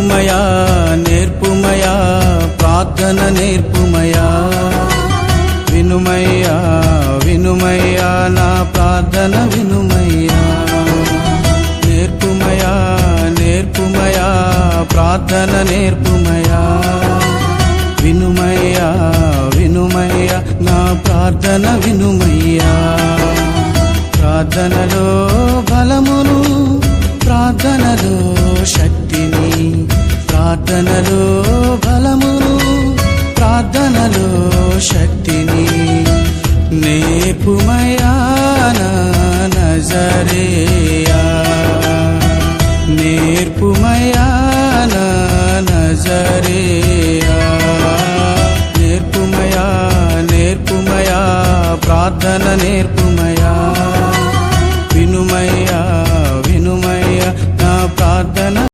నేర్పుమయా నేర్పుమయా ప్రార్థన నేర్పుమయా వినుమయ్యా వినుమయ్యా నా ప్రార్థన వినుమయ్యా నేర్పుమయా నేర్పుమయా ప్రార్థన నేర్పుమయా వినుమయ్యా వినుమయ్యా నా ప్రార్థన వినుమయ్యా ప్రార్థనలో బలమును ప్రార్థనలో శక్తిని ప్రార్థనలో బలమును ప్రార్థనలో శక్తిని నేర్పుమయ్యా నా నజరేయా నేర్పుమయ్యా నా నజరేయా నేర్పుమయ్యా నేర్పుమయ్యా ప్రార్థన నేర్పుమయ్యా